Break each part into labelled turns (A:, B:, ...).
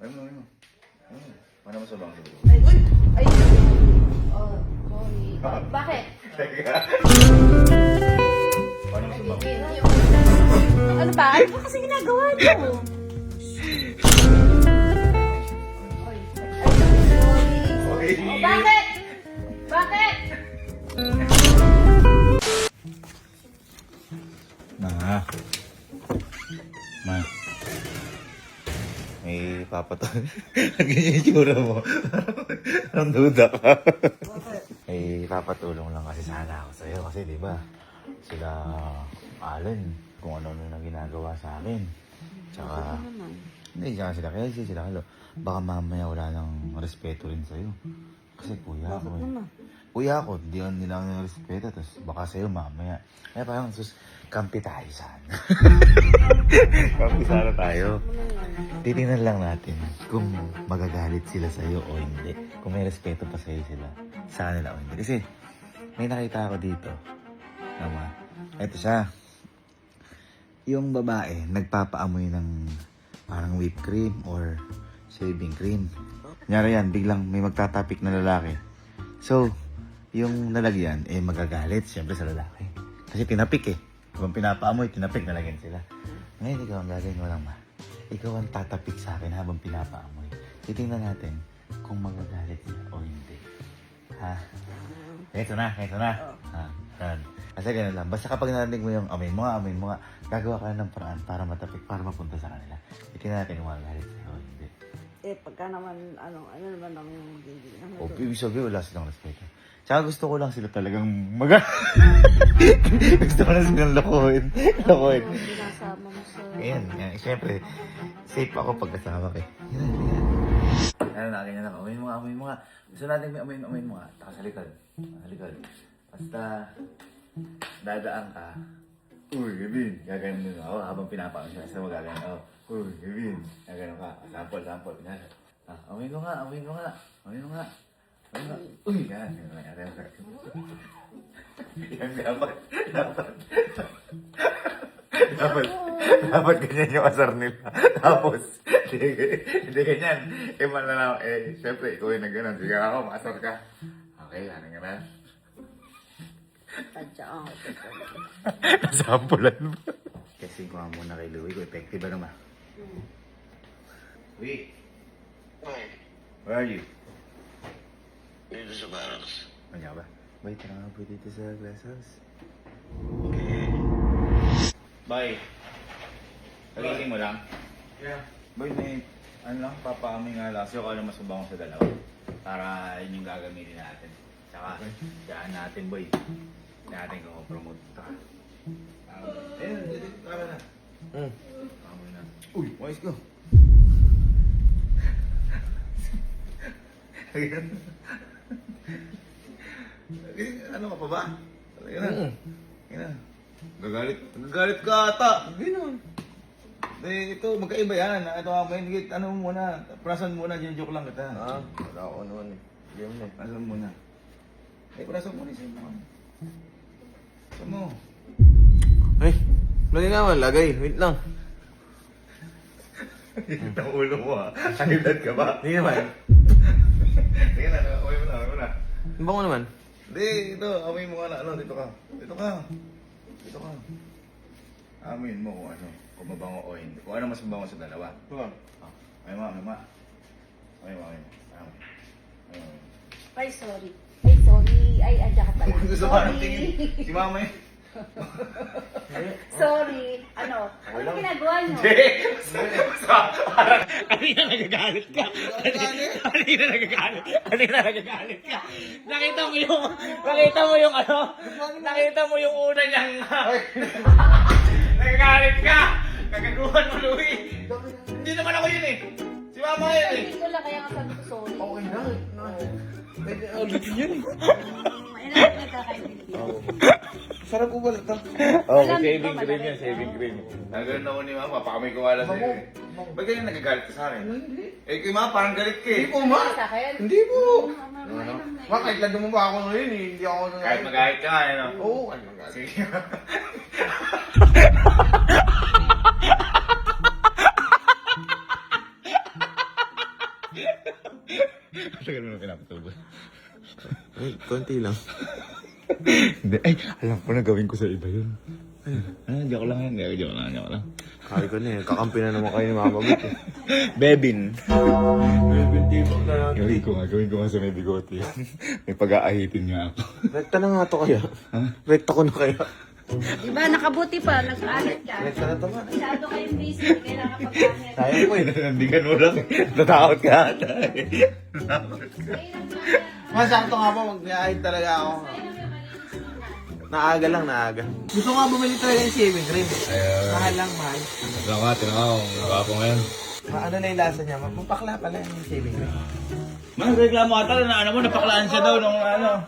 A: Ayun mo. Paano mo sa bangso?
B: Ay! Ay! Oh, sorry. Bakit?
A: Teka. Paano mo sa bangso?
B: Ano ba? Ano ba kasi ginagawa niyo? Ay, sorry.
A: Okay.
B: Oh, bakit? Bakit?
A: Ma. May papatulong. Ganyan yung tsura mo. Parang duda ka. May papatulong lang kasi sana ako sa'yo. Kasi di ba sila Alan, kung ano-ano na ginagawa sa akin. Tsaka, hindi, tsaka sila Kelsey, sila Halo. Baka mamaya wala nang respeto rin sa'yo. Kasi kuya ako eh. Kuya ako, di nila ako ng respeto. Tapos baka sa'yo mamaya. Kaya parang kampi tayo sana. Kampi sana tayo. Titingnan lang natin kung magagalit sila sa'yo o hindi. Kung may respeto pa sa'yo sila, sa kanila o hindi. Kasi may nakita ako dito. Tama. Ito siya. Yung babae, nagpapaamoy ng parang whipped cream or shaving cream. Kunyari yan, biglang may magtatapik na lalaki. So, yung lalagyan, magagalit siyempre sa lalaki. Kasi tinapik eh. Kung pinapaamoy, tinapik na lagyan sila. Ngayon, ikaw ang gagawin mo lang ma. Ikaw ang tatapik sa akin habang pinapaamoy. Titingnan natin kung magagalit sila o hindi. Ha? Ito na. Ha? Yan. Kasi ganun lang. Basta kapag narinig mo yung amoy mo nga, gagawa ka ng paraan para matapik, para mapunta sa kanila. Titingnan natin kung magagalit sila o hindi.
B: Pagka naman, ano naman ang magiging?
A: O, ibig sabihin, wala silang respeto. Tsaka gusto ko lang sila talagang gusto ko lang silang lokohin.
B: Sinasama mo sa...
A: Ayan. Siyempre, safe ako pagkasama kayo. Yan na, ganyan lang. Amoy mo nga. Gusto natin may amoy mo nga. Taka sa likod. Basta, dadaan ka. Uy, Kevin. Gaganon mo ako habang pinapaan siya. Basta magaganon ako. Uy, Kevin. Gaganon ka. Sample. Amoy mo nga. Uy, yan. Yan, dapat ganyan yung asar nila. Tapos, hindi ganyan. Mananaw, syempre, ikaw yung nag-ganon. Sige ako, maasar ka. Okay, ano nga na?
B: Tadya ako.
A: Nasampulan mo. Kasi ko nga muna kay Louie, kung effective ba naman? Louie, where are you?
C: Dito sa barracks.
A: Ano ba? Wait, tara nga po dito sa glass house. Bye. Pagising mo lang?
C: Yeah.
A: Boy, may papaamoy nga lang. Kasi ako mas mabango sa dalawa. Para yun yung gagamitin natin. Tsaka, dyan natin, boy. Natin kung promote ka. Tama na. Paamoy na. Uy, wais ko. Ano ka pa ba? Gagalit ka ata. Hindi naman. Ito, magkaiba yan. Ito amoy. Ano muna, prasan muna, joke lang kita.
C: Wala ako naman eh. Game na eh.
A: Prasan muna. Prasan muna sa inyo. Sa mo.
C: Ay, lagay naman, lagay. Wait lang.
A: Higit ang ulo mo ha. Higit ka ba?
C: Hindi naman.
A: Sige na, amoy mo na.
C: Ang bango naman.
A: Hindi, ito, amoy mo ka na. Dito ka. Amoyin mo kung ano, kung mabango o hindi. Kung ano mas mabango sa dalawa. Amoy mo.
B: Ay, sorry. Ay, andyan ka pala.
A: Gusto ka ng tingin. Si mama yun.
B: Sorry. Ano ginagawa niyo?
D: Kanina nagagalit ka. Nakita mo yung ano? Nakita mo yung una niyang... Nagagalit ka. Kagaguhan mo, Louie. Hindi naman ako yun eh. Si mama yun eh.
B: Hindi ko lang kaya nga sabi ko sorry.
A: Okay na.
C: Ulitin yun eh.
B: Ayun, nagkakaintindihan.
C: Sarap ko pala ito.
B: Alam
A: Saving
B: ko,
A: cream
B: malaki.
A: yan, saving cream. Nagano'n ako ni mama, baka may kawala sa'yo eh. Ba't ganyan nagagalit ka sa akin?
C: Hindi.
A: Kay mama, parang galit ka eh.
C: Hindi po, ma.
B: Sa akin?
C: Hindi po.
A: Ano?
C: Ma, kahit lang dumaba ako ngayon eh. Hindi ako...
A: Kahit magahit ka, ano?
C: Oo, kahit magalit.
A: Sige. Matagal mo na pinapatulog.
C: Ay, konti lang.
A: Hindi, ay, alam ko na gawin ko sa iba yun. Joke lang yan. Joke lang.
C: Kaya ko na eh. Kakampi na naman kayo ni Mama Bit eh.
A: Bebin.
C: Bebin tibok na natin.
A: Gawin ko nga sa may bigote. May pag-aahitin nga ako.
C: Rekta na nga to kaya. Rekta ko na kaya.
B: Diba, nakabuti pa, nag-alit ka.
C: Rekta na to nga.
B: Masyado kayong busy, kailangan pag-alit.
C: Sayang mo eh.
A: Nandigan mo lang. Natakot ka ata.
C: Masakto nga po, mag-ahit talaga ako. Naaga lang, naaga. Gusto ko nga bumili talaga yung shaving cream. Mahal lang, mahal.
A: Ito nga, tinaka ko. Gwapo ngayon.
C: Ano na yung lasa niya? Mapakla pala yung shaving cream.
A: Reklamo ata na ano mo, napaklaan siya daw nung ano.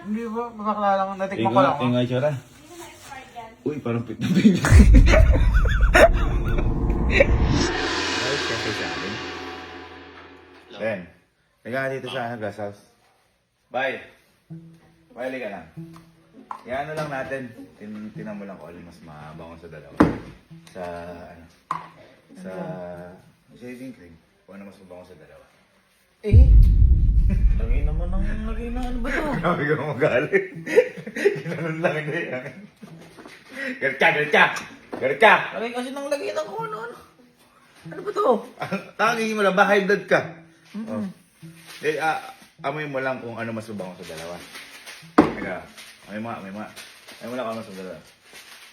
C: Hindi ba? Mapakla lang. Natikman ko lang.
A: Tingnan siya na. Uy, parang pit na pit. Ay, kasi sa akin. Ben, nagkaka dito sa glass house. Bye. Bye, ka lang. Yan ano lang natin. Tinan mo lang kung alin mas mabango sa dalawa. Sa, ano, sa shaving cream. Kung ano mas mabango sa dalawa.
C: Eh? Lagay naman ng lagay na ano ba to?
A: Grabe ka magalit. Ginanon lang ito yan. Galit ka!
C: Lagay kasi ng lagay ng kung ano. Ano ba to?
A: Tangingin mo lang, ba high blood ka? Oh. Eh, amoy mo lang kung ano mas mabango sa dalawa. Teka, amoy mo. Amoy mo lang kung ano mas mabango sa dalawa.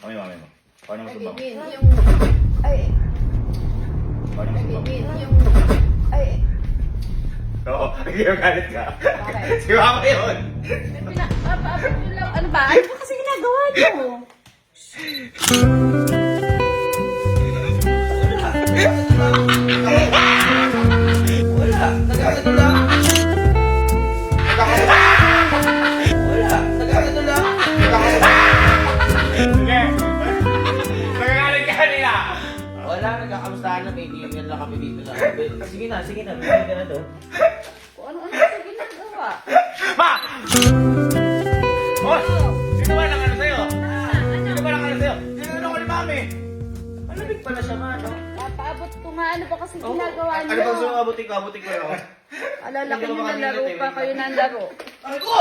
A: Amoy mo. Kung ano mas mabango. Kung ano mas mabango. Oo, galit ka. Si Mama yun.
B: Ano ba? Ano ba kasi ginagawa niyo?
C: Wala! Nagkakano lang!
D: Sige. Nagagalit ka kanina.
C: Wala, nagkakamustahan na. May tingin lang kami dito sa amin. Sige na. Bumili ka na doon.
B: Kung ano-ano kasi ginagawa.
D: Ma! Oh! Sino ba lang ano sa'yo? Sino ba lang ano sa'yo? Sino ko ni Mami?
C: Malamig pala siya, ma, no?
B: Papaabot ko nga, ano ba kasi ginagawa
C: Ano
B: niyo?
C: ba gusto mong abutin ko yun?
B: Alalaki niyo na laro pa, kayo na laro.
C: Ano ko?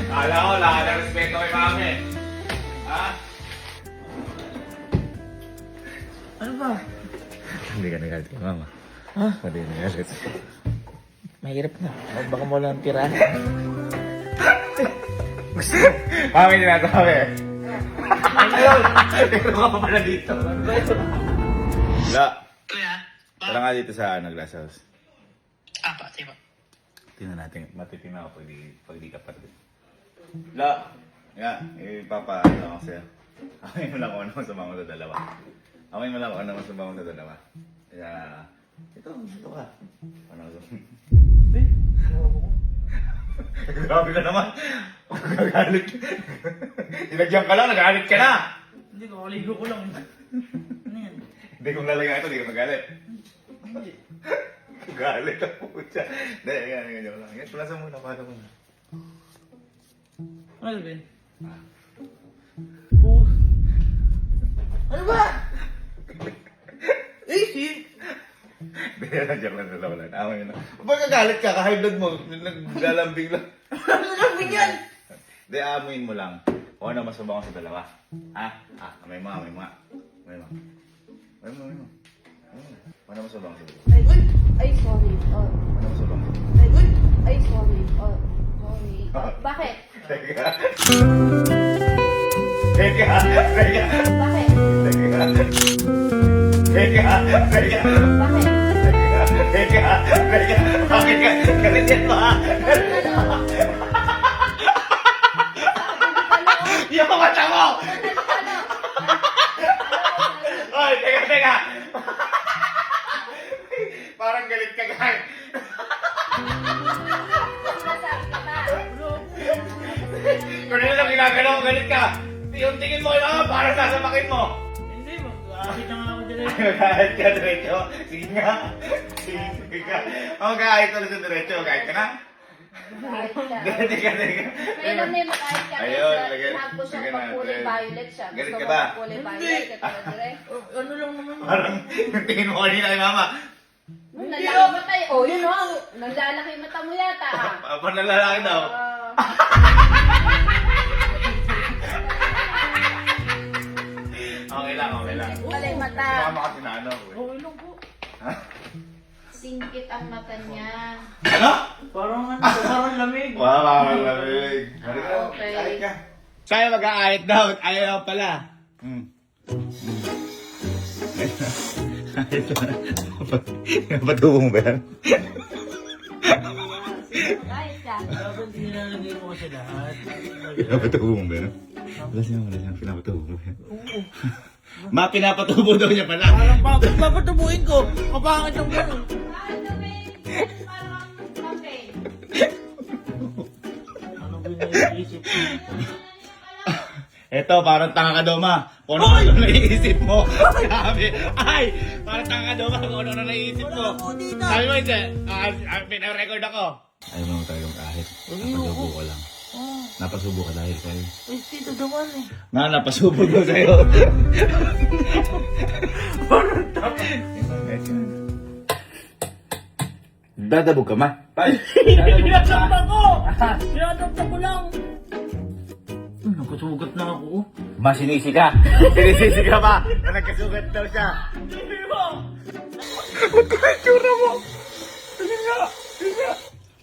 D: Akala ko, wala ka ng respeto kay Mami. Ha?
C: Ano ba?
A: Hindi ka nagalit kay Mama.
C: Ha?
A: Hindi ka nagalit.
C: Mahirap na. Baka mo lang tirahan.
A: Mami, tinatawa eh.
C: Ano yun?
A: Pero ka pa pala dito.
C: Ano ba yun?
A: La. Tara nga dito sa glass house.
E: Apa, sige po.
A: Tingnan natin. Matitingnan ako pag di ka pa rin. La. Ipapa-ano ako sa'yo. Amoy mo lang kung ano mas mabango sa dalawa. Amoy mo lang kung ano mas mabango sa dalawa. Kaya, ito ka. Ano sa... Grabe ka naman. Nagagalit. Ilagyan ka lang, nagalit ka na.
E: Hindi ko, kaligo ko lang. Ano yan?
A: Hindi kong lalagyan ito, hindi ka magalit.
E: Hindi.
A: Galit ang pucha. Hindi, yan lang. Yan, pulasan muna, pala muna.
E: Ano ba yun?
C: Ano ba?
A: Hindi, nandiyan lang sa lawalan. Amay na. Pag nagalit ka, ka-high blood mo, naglalambing lang.
C: Ano nalambing yan?
A: Hindi, amoyin mo lang. Kung ano mas mabango sa dalawa. Ha? Amay mo. Amay mo. Kung ano mas mabango sa dalawa.
B: Ay, sorry. Oh.
A: Kung ano mas mabango sa dalawa.
B: Ay, sorry. Oh, sorry. Oh, bakit?
A: Teka.
B: Bakit? Bakit?
A: Bakit ka? Galit yan mo ha?
D: Yung mata mo! Oy, teka! Parang galit ka, guys. Kung ano lang ginagalaw mo, galit ka. Yung tingin mo kay Mama, parang sasapakin mo.
E: Hindi, mag-aakit na nga ako dyan.
A: Kahit ka diretso. Sige nga. Sige ka. Kahit ka na sa diretso. Kahit ka na.
B: Kahit ka.
D: Teka.
B: May alam na yung kahit ka.
D: Ayun,
B: Kasi
D: lagyan-
B: lahat ko siyang
D: lagyan
B: pagkulay
D: natin.
B: violet siya.
D: Galit
B: Gusto
D: ka
B: mo
D: ba?
B: pagkulay violet. Katulad dire.
E: Ano lang naman.
D: Parang yung tingin mo kanina kay mama.
B: Naglalaki mata eh. Oh, yun o. Naglalaki yung mata mo yata.
D: Panalalaki daw. Okay lang.
B: Wala yung mata.
D: Mama kasi na ano. eh.
E: Okay lang po.
D: Ha?
B: Singkit ang mata niya.
D: Ano?
E: Parang ano, parang lamig.
D: Wow, malamig.
B: Okay.
D: Kahit ka. Sa'yo mag-aahit daw. Ayaw pala. Patubo mo ba yan?
B: Kahit ka.
E: Dapat nilalagay mo kasi lahat.
D: Pinapatubo mo ba yan? Wala siyang pinapatubo mo ba yan? Ma, pinapatubo daw niya pala.
E: Parang bakit papatubuin ko? Kapangit ang gano'n.
B: Bakit kami? Parang campaign.
E: Ano ba yung naiisip ko?
D: Eto, parang tanga ka daw, ma. Kung ano naiisip mo. Sabi, ay, parang tanga ka daw, ma. Kung ano naiisip mo. Sabi mo, pinarecord ako. Ayaw mo talagang kahit. Napasubo ko lang. Napasubo ka dahil sa'yo.
E: Ay, tito naman eh.
D: Napasubo ko sa'yo. Dadabog ka, ma.
E: Pinatapta ko! Pinatapta ko lang! Nagkasugat na ako.
D: Masinisi ka. Sinisisi ka ba? Na nagkasugat daw siya.
E: Hindi ba?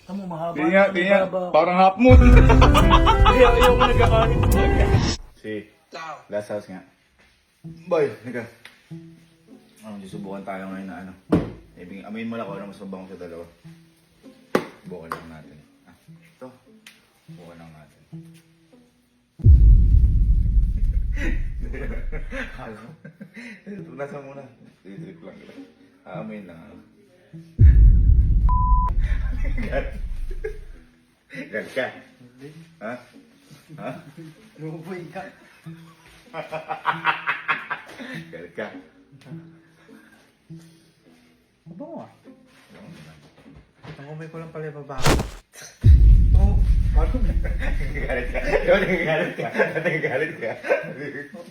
E: Tamo mahaba.
D: Tingnan. Parang half moon.
E: Ayaw ko nagkakalit.
D: Si, last house nga. Boy, nika. Susubukan tayo ngayon na ano. Amayin mo lang kung ano mas mabango sa dalawa. Subukan lang natin. Ito. Subukan lang natin. Nasa muna. Trip lang kita. Amayin lang ano. Galit ka? Ha? Ha?
E: Luboy ka.
D: Galit ka?
E: Mabango ah.
C: Ang umay ko lang pala yung baba.
D: Galit ka? Galit ka? Galit ka?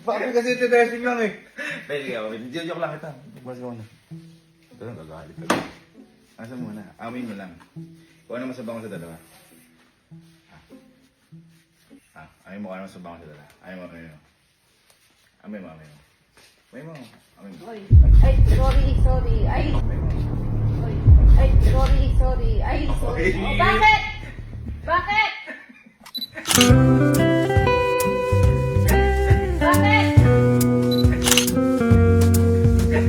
C: Bakit kasi ito dressing lang eh.
D: Sige, joke lang kita. Bukas ka muna. Ito lang, gagalit ka. Asa muna? Amin mo lang. Kung ano masabang sa dalawa. Amin mo kung ano masabang sa dalawa. Amin mo. Amin mo.
B: Oy. Ay, sorry. Ay. Oy. Ay, sorry. Ay, sorry. Oh, bakit? Bakit?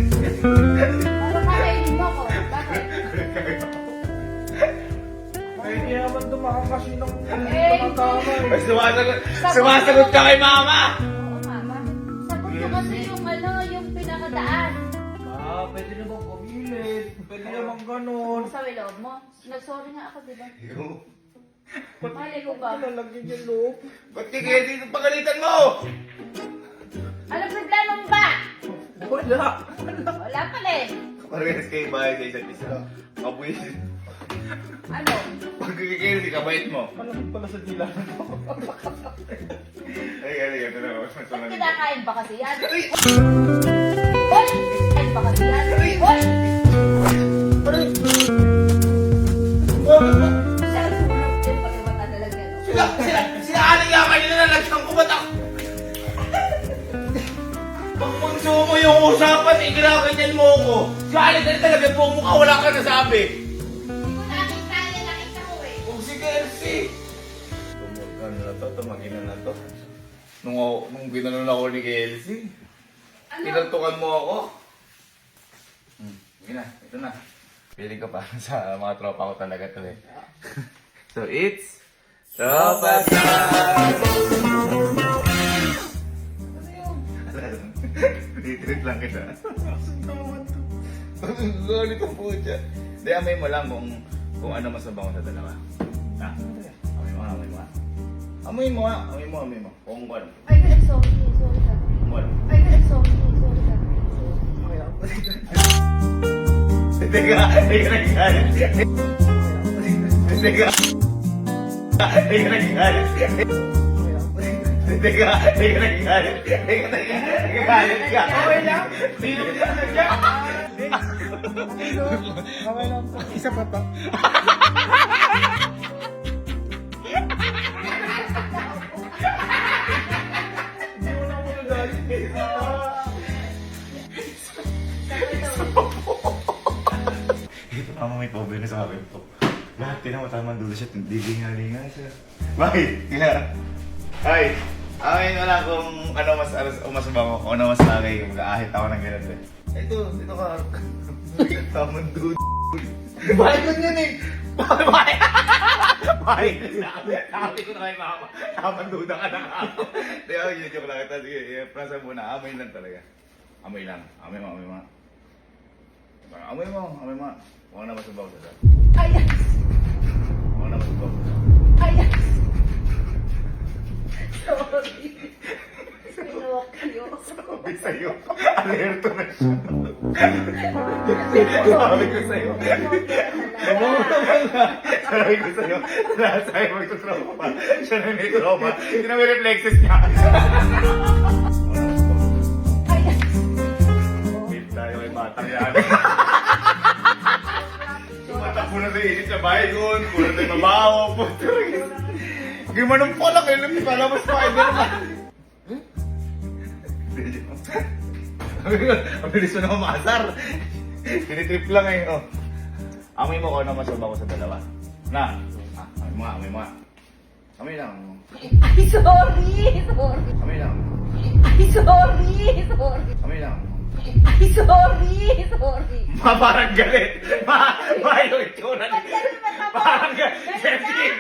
B: Ano kakainin mo ko? Bakit?
C: Hindi naman tumakang kasi ng
B: Eh,
D: Ay, sumasagot ka kay mama!
B: oo nga, bakit? Sagot ko kasi yung pinakadaan.
C: pwede naman pumilit. Pwede naman ganun.
B: Sa loob mo. Nag-sorry nga ako, di ba? Mali ko ba?
C: Lalagyan yung loob.
D: Ba't ka kaya dito pagalitan mo?
B: Anong problema mo ba?
C: Wala.
B: Wala pala eh.
D: Parehas kayo bahay sa isa't isa. Kabuisit.
B: Ano?
D: Pag kikikili, kabait mo.
C: Malamig pala sa dila.
D: Ay, ito na.
B: Ba't kinakain ba kasi yan? Hoy! Kinakain ba kasi yan? Hoy! Sir, sumunod din pag iwata talaga.
D: Sila aling nga kayo na nalagyan ko ba't ako? Pag punso mo yung usapan, ikinakanyan mo ako. Galit na talaga po mukha, wala ka nasabi.
B: Hindi ko nakita ko eh.
D: Kung si Kelsey. Ano na to? Tumagin na to. Nung ginanon ako ni Kelsey. Pinantukan mo ako. Sige na, ito na. Pili ka pa sa mga tropa ko talaga to eh. So it's Tropa Time! Titrit lang kita. Galit ang pucha. Hindi, amay mo lang kung ano mas mabango sa dalawa. Ha? Amay mo. Kung ano.
B: Ay, sorry ka.
D: Kung ano.
B: Ay, sorry ka.
D: Teka, nagagalit. Teka. Hindi ka nagagalit. Hindi ka nagagalit. Nagagalit ka. Okay lang. Sino ka nagagalit?
E: Okay lang po. Isa pa pa.
D: Hindi mo na ako nagalit.
A: Ito naman may pobre na sa akin to. Lahat tinamataman dulo siya, hindi linga-linga siya. Bakit? Kaya,
D: Ay, amin wala kung ano mas bango, kung ano mas lagay, kung ahit ako ng ganun eh. Ito, dito ka. Tamang dude. Bakit ganyan eh? Bakit? Bakit? Sabi ko na kay mama, tamang duda ka na ako. Di ako, joke lang kita. Sige, prasa muna, amoy lang talaga. Amoy lang, amoy mo. Amoy mo. Huwag na masubaw sa dyan.
B: Ay,
D: Huwag na masubaw sa dyan.
B: ay, sorry. Pinokyo.
D: Sabi sa'yo, alerto na siya. Sabi ko sa'yo. Sabi ko sa'yo, lahat sa'yo magtutrauma. Siya na may trauma. Hindi na may reflexes niya. Wait tayo kay batang yan. Tumatak mo na sa isip sa bahay doon. Puro tayo mabaho. Gimanong pala kayo lang. Kala mo Spider-Man. Ang bilis mo na umasar. Tinitrip lang eh. Oh. Amoy mo ko na masaba ko sa dalawa. Na. Amoy mo nga. Amoy lang.
B: Ay, sorry.
D: Amoy lang.
B: Ay, sorry.
D: Amoy lang.
B: Ay, sorry.
D: Parang galit. Yung itsura niya. Parang galit. Jessie.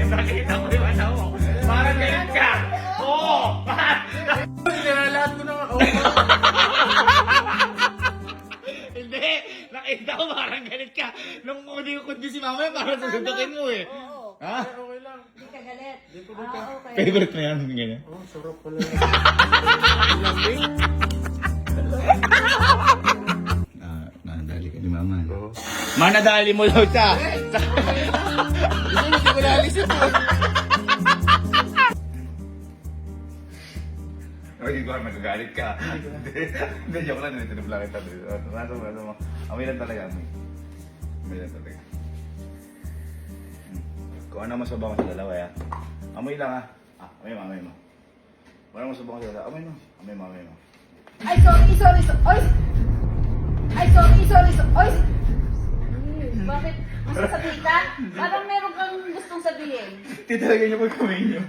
D: Nakita ko yung ano mo. Parang galit ka. Oo.
E: Nilalahat ko na nga.
D: Hindi. Nakita ko parang galit ka. Nung hindi ko kundi si mama, parang susundukin mo eh.
B: Oo.
D: Ha?
E: Okay lang.
B: Hindi ka galit. Okay.
D: Favorite mo yan? Ganyan.
E: Oh, sarap pala.
A: nadali ka ni mama.
D: Manadali mo daw siya.
E: Hindi ko naalisip po.
D: Ay, ikaw magagalit ka. Hindi, joke lang. Tinip lang kita. Nasa mo. Amoy lang talaga. Amoy lang talaga. Kung ano masabang ko sa dalawa, ya. Amoy lang, ha. Amoy mo. Kung ano masabang ko sa dalawa, amoy mo.
B: Ay, sorry. Oy! Ay, sorry. Oy! Bakit? Masasabi ka? Parang meron kang gustong sabihin.
D: Titalaga niyo pag kamay niyo.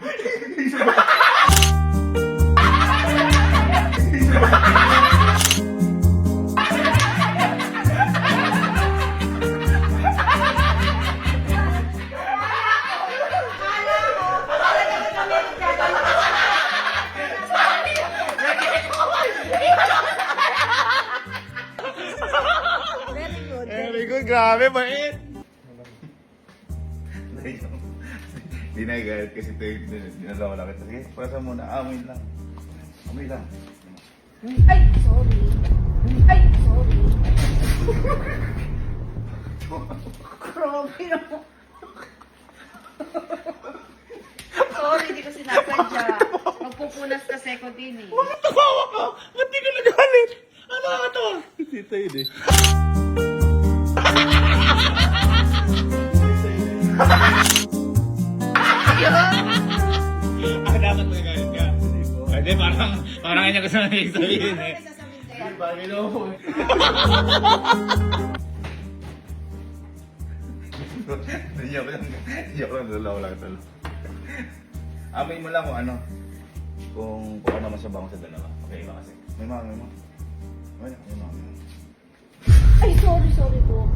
D: Very good, grabe, bait! Hindi na galit kasi ito yung dinalawa lang kita. Sige, prasa muna, amoy lang.
B: Ay, sorry. Grabe no. Sorry, di ko sinasadya. Magpupunas kasi ko din eh.
D: Tawa ka! Ba't di ka nagalit? Ano ka to? Dito yun eh. Dapat nagalit ka. Hindi, parang kanya gusto na sabihin eh. Bagay na ako eh. Joke lang, dalawa lang talo. Amoy mo lang kung ano. Kung ano masabang ko sa dalawa. Okay ba kasi? May mga.
B: Ay, sorry po.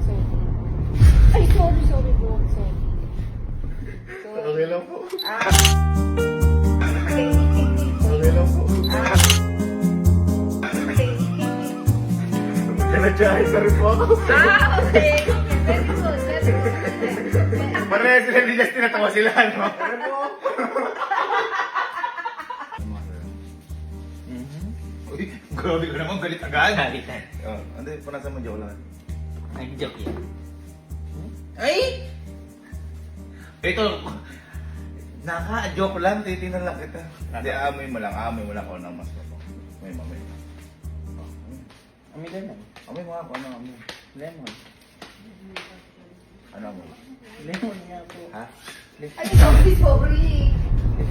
B: Ay, sorry po.
D: Okay lang po.
B: Okay.
D: Okay lang po. Nag-jahay ka rin po ako.
B: Okay. Very good.
D: Parehas sila, hindi just tinatawa sila, no? Uy, Grabe ka naman, galit agad.
C: Galitan.
D: Oh, hindi, punasan mo, joke lang.
C: Ay, joke yan. Ay!
D: Ito, naka-joke lang, titinan lang kita. Hindi, aamoy mo lang kung ano ang mas mabango. May mamay.
C: Amoy lemon.
D: Amoy mo nga kung ano ang amoy.
C: Lemon.
D: Ano amoy?
C: Lemon nga po.
D: Ha?
B: Ay, sorry, sorry.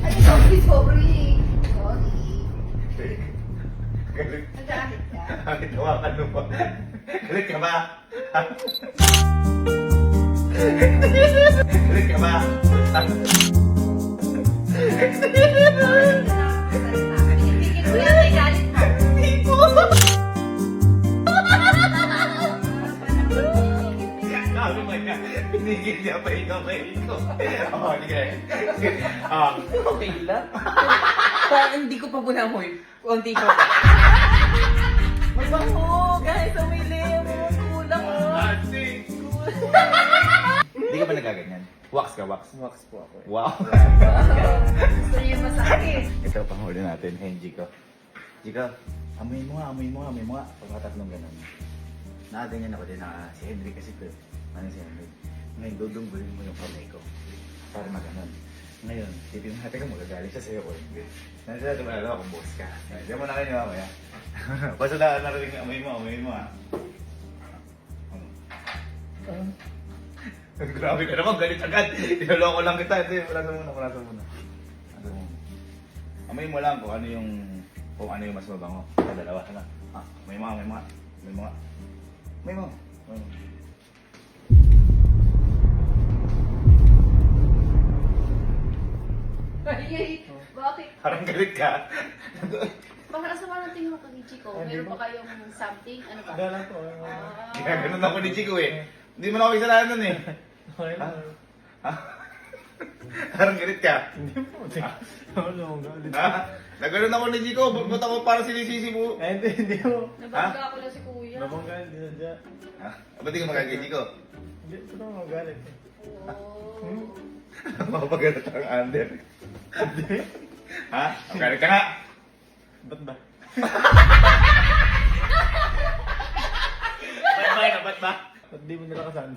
B: Ay, sorry, sorry. Sorry.
D: Galit.
B: Nagalit ka?
D: Bakit hawakan mo pa? Galit ka ba? Galit ka ba?
B: Tigil mo yan, may galit ka.
D: Sabi mo niya, pinigil niya pa ikaw. Oo, sige. Ah,
C: Okay lang. Parang hindi ko pa bunamoy. Kunti pa ba? Mabango! Guys, amoy lemon! Kulang oh!
D: asik. Hindi ka ba nagaganyan? Wax ka, wax.
C: Wax po ako eh.
D: Wow.
B: Gusto niyo yung masakit.
D: Ito, panghuli natin. Hey, Jiko. Jiko, amoy mo nga. Pagkatatlong ganun. Nakaganyan ako din na si Henry kasi ko. Ano si Henry? Ngayon, dudunggulin mo yung kamay ko. Para maganon. Ngayon, titignan natin kung magagalit siya sa'yo ko hindi. Nandiyan natin malalaman kung boss ka. Diyan mo na kayo mamaya. Basta na narinig amoy mo ha. Grabe ka naman, galit agad. Tinuloko lang kita. Ito, punasan muna. Amoy mo lang kung ano yung mas mabango. Sa dalawa, ano? Ah, may mga.
B: Ay, bakit?
D: Parang galit ka.
B: Baka nasa ng tingin mo kay Chico. Meron pa kayong something? Ano ba?
C: Wala po.
B: Ah.
D: Ginaganon ako ni Chico eh. Hindi mo na ako isalanan nun eh.
C: Okay lang.
D: Ha? Parang galit ka.
C: Hindi po. Wala akong galit.
D: Ha? Naganon ako ni Chico. Ba't ako parang sinisisi mo?
C: Eh, hindi po.
B: Nabangga ako lang si Kuya.
C: Nabanggaan din na dyan.
D: Ha? Ba't di ka magagay, Chico?
C: Hindi po na magalit.
B: Oh.
D: Mapagalit ang under. Ha? Magalit ka nga.
C: Ba't ba?
D: Ba't ba?
C: Ba't di mo nila kasama?